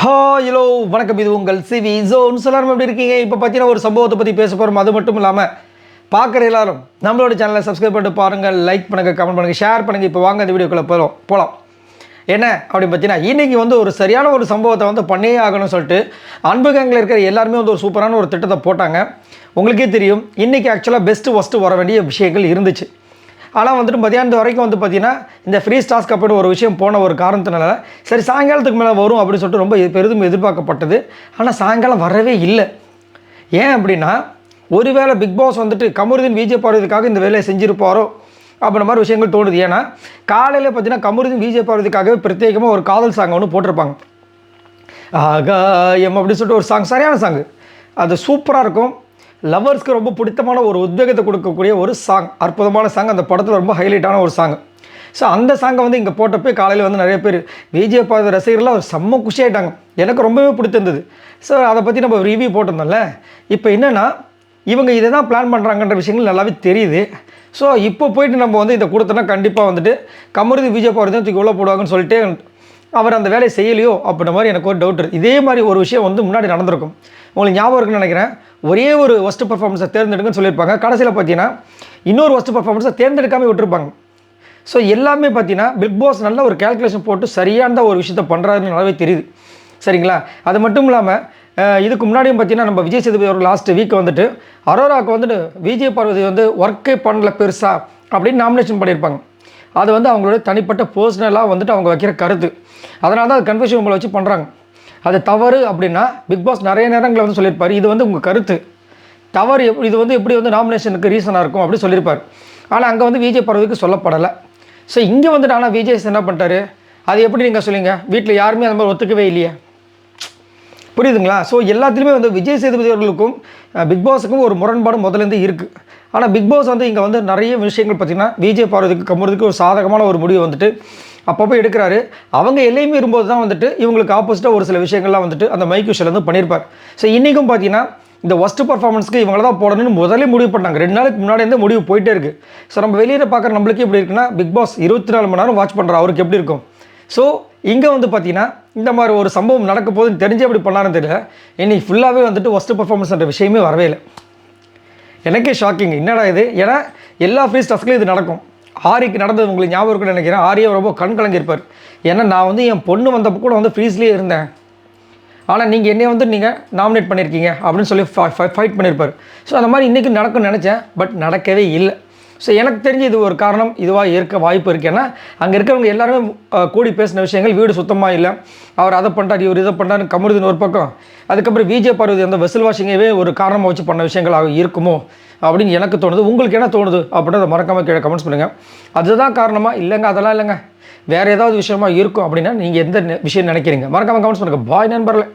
Hello வணக்கம், இது உங்கள் சிவி ஜோன். எல்லாரும் எப்படி இருக்கீங்க? இப்போ பார்த்தீங்கன்னா ஒரு சம்பவத்தை பற்றி பேச போகிறோம். அது மட்டும் இல்லாமல் பார்க்குற எல்லாரும் நம்மளோட சேனலை சப்ஸ்கிரைப் பண்ணிட்டு பாருங்கள், லைக் பண்ணுங்கள், கமெண்ட் பண்ணுங்கள், ஷேர் பண்ணுங்கள். இப்போ வாங்க இந்த வீடியோக்குள்ளே போகலாம். என்ன அப்படின்னு பார்த்தீங்கன்னா, இன்றைக்கி ஒரு சரியான ஒரு சம்பவத்தை பண்ணியே ஆகணும்னு சொல்லிட்டு அன்பு கேங்கில் இருக்கிற எல்லாருமே ஒரு சூப்பரான ஒரு திட்டத்தை போட்டாங்க. உங்களுக்கே தெரியும், இன்றைக்கி ஆக்சுவலாக பெஸ்ட்டு ஒஸ்ட்டு வர வேண்டிய விஷயங்கள் இருந்துச்சு. ஆனால் மதியானத்து வரைக்கும் பார்த்தீங்கன்னா இந்த ஃப்ரீ டாஸ்க் அப்படின்னு ஒரு விஷயம் போன ஒரு காரணத்தினால சரி சாயங்காலத்துக்கு மேலே வரும் அப்படின்னு சொல்லிட்டு ரொம்ப பெரிதும் எதிர்பார்க்கப்பட்டது. ஆனால் சாயங்காலம் வரவே இல்லை. ஏன் அப்படின்னா, ஒருவேளை பிக் பாஸ் கமருதீன் விஜய் பார்வதிக்காக இந்த வேலையை செஞ்சுருப்பாரோ அப்படின்ற மாதிரி விஷயங்கள் தோணுது. ஏன்னா காலையில் பார்த்தீங்கன்னா கமருதீன் விஜய் பார்வதிக்காகவே பிரத்யேகமாக ஒரு காதல் சாங் ஒன்று போட்டிருப்பாங்க. ஆகாயம் அப்படின்னு சொல்லிட்டு ஒரு சாங், சரியான சாங்கு, அது சூப்பராக இருக்கும். லவர்ஸ்க்கு ரொம்ப பிடித்தமான ஒரு உத்வேகத்தை கொடுக்கக்கூடிய ஒரு சாங், அற்புதமான சாங். அந்த படத்தில் ரொம்ப ஹைலைட்டான ஒரு சாங். ஸோ அந்த சாங்கை இங்கே போட்டப்போ காலையில் நிறைய பேர் விஜய் பார்வதி ரசிகர்கள்லாம் ஒரு செம்ம குஷி ஆகிட்டாங்க. எனக்கு ரொம்பவே பிடிச்சிருந்தது. ஸோ அதை பற்றி நம்ம ரிவ்யூ போட்டிருந்தோம்ல. இப்போ என்னென்னா, இவங்க இதை தான் பிளான் பண்ணுறாங்கன்ற விஷயங்கள் நல்லாவே தெரியுது. ஸோ இப்போ போயிட்டு நம்ம இதை கொடுத்தோன்னா கண்டிப்பாக கமருதீன் விஜய் பார்வதி தான் தூக்கி உள்ள போடுவாங்கன்னு சொல்லிட்டு அவர் அந்த வேலையை செய்யலையோ அப்படின்ற மாதிரி எனக்கு ஒரு டவுட் இருக்குது. இதே மாதிரி ஒரு விஷயம் முன்னாடி நடந்திருக்கும். உங்களுக்கு ஞாபகம் இருக்குன்னு நினைக்கிறேன். ஒரே ஒரு ஒஸ்ட் பர்ஃபார்மன்ஸை தேர்ந்தெடுக்குன்னு சொல்லியிருப்பாங்க. கடைசியில் பார்த்தீங்கன்னா இன்னொரு ஒஸ்ட் பர்ஃபார்மன்ஸை தேர்ந்தெடுக்காமல் விட்டுருப்பாங்க. ஸோ எல்லாமே பார்த்தீங்கன்னா பிக் பாஸ் நல்ல ஒரு கேல்குலேஷன் போட்டு சரியான ஒரு விஷயத்தை பண்ணுறாருன்னு நல்லாவே தெரியுது. சரிங்களா? அது மட்டும் இல்லாமல் இதுக்கு முன்னாடியும் பார்த்தீங்கன்னா நம்ம விஜய் சேதுபதி ஒரு லாஸ்ட் வீக் அரோராவுக்கு விஜய் பார்வதி ஒர்க்கே பண்ணல பெருசா அப்படின்னு நாமினேஷன் பண்ணியிருப்பாங்க. அது அவங்களோட தனிப்பட்ட பர்சனலாக அவங்க வைக்கிற கருத்து. அதனால தான் அது கன்ஃபெஷன் உங்களை வச்சு பண்ணுறாங்க. அது தவறு அப்படின்னா பிக் பாஸ் நிறைய நேரங்களில் சொல்லியிருப்பார், இது உங்கள் கருத்து தவறு, இது எப்படி நாமினேஷனுக்கு ரீசனாக இருக்கும் அப்படின்னு சொல்லியிருப்பார். ஆனால் அங்கே விஜய் பார்வதிக்கு சொல்லப்படலை. ஸோ இங்கே ஆனால் விஜய் என்ன பண்ணிட்டாரு, அது எப்படி நீங்கள் சொல்லுங்க, வீட்டில் யாருமே அந்த மாதிரி ஒத்துக்கவே இல்லையே, புரியுதுங்களா? ஸோ எல்லாத்துலேயுமே விஜய் சேதுபதி அவர்களுக்கும் பிக் பாஸுக்கும் ஒரு முரண்பாடு முதலேருந்து இருக்குது. ஆனால் பிக் பாஸ் இங்கே நிறைய விஷயங்கள் பார்த்திங்கன்னா விஜய் பார்வதிக்கு கமருதீக்கு ஒரு சாதகமான ஒரு முடிவு அப்பப்போ எடுக்கிறாரு. அவங்க எல்லையுமே இருக்கும்போது தான் இவங்களுக்கு ஆப்போசிட்டாக ஒரு சில விஷயங்கள்லாம் அந்த மைக் விஷயம் பண்ணியிருப்பார். ஸோ இன்றைக்கும் பார்த்தீங்கன்னா இந்த ஒஸ்ட் பர்ஃபார்மன்ஸ்க்கு இவங்கள தான் போடணும்னு முதலே முடிவு பண்ணாங்க. 2 நாளுக்கு முன்னாடி முடிவு போயிட்டே இருக்குது. ஸோ நம்ம வெளியில் பார்க்குற நம்மளுக்கு எப்படி இருக்குன்னா, பிக் பாஸ் 24 மணி நேரம் வாட்ச் பண்ணுற அவருக்கு எப்படி இருக்கும். ஸோ இங்கே பார்த்தீங்கன்னா இந்த மாதிரி ஒரு சம்பவம் நடக்க போகுதுன்னு தெரிஞ்சு எப்படி பண்ணாருன்னு தெரியல. இன்றைக்கி ஃபுல்லாகவே ஒஸ்ட் பர்ஃபார்மன்ஸ்ன்ற விஷயமே வரவே இல்லை. எனக்கே ஷாக்கிங், என்னடா இது. ஏன்னா எல்லா ஃப்ரீ டாஸ்க்லையும் இது நடக்கும். ஆரிக்கு நடந்தது உங்களுக்கு ஞாபகம் இருக்குன்னு நினைக்கிறேன். ஆரியை ரொம்ப கண் கலங்கியிருப்பார். ஏன்னா நான் என் பொண்ணு வந்தப்போ கூட ஃப்ரீஸ்லேயே இருந்தேன், ஆனால் நீங்கள் என்னையை நீங்கள் நாமினேட் பண்ணியிருக்கீங்க அப்படின்னு சொல்லி ஃபைட் பண்ணியிருப்பார். ஸோ அந்த மாதிரி இன்றைக்கி நடக்கும்னு நினச்சேன், பட் நடக்கவே இல்லை. ஸோ எனக்கு தெரிஞ்சு இது ஒரு காரணம் இதுவாக இருக்க வாய்ப்பு இருக்குது. ஏன்னா அங்கே இருக்கிறவங்க எல்லாருமே கூடி பேசின விஷயங்கள், வீடு சுத்தமாக இல்லை, அவர் அதை பண்ணுறாரு, இவர் இதை பண்ணுறாரு, கமருதீன் ஒரு பக்கம், அதுக்கப்புறம் விஜய் பார்வதி வெசல் வாஷிங்கவே ஒரு காரணமாக வச்சு பண்ண விஷயங்களாக இருக்குமோ அப்படின்னு எனக்கு தோணுது. உங்களுக்கு என்ன தோணுது அப்படின்றத மறக்காமல் கீழே கமெண்ட்ஸ் பண்ணுங்கள். அதுதான் காரணமாக? இல்லைங்க அதெல்லாம் இல்லைங்க, வேறு ஏதாவது விஷயமா இருக்கும் அப்படின்னா நீங்கள் எந்த விஷயம் நினைக்கிறீங்க? மறக்காமல் கமெண்ட்ஸ் பண்ணுங்கள். பாய் நண்பர்களே.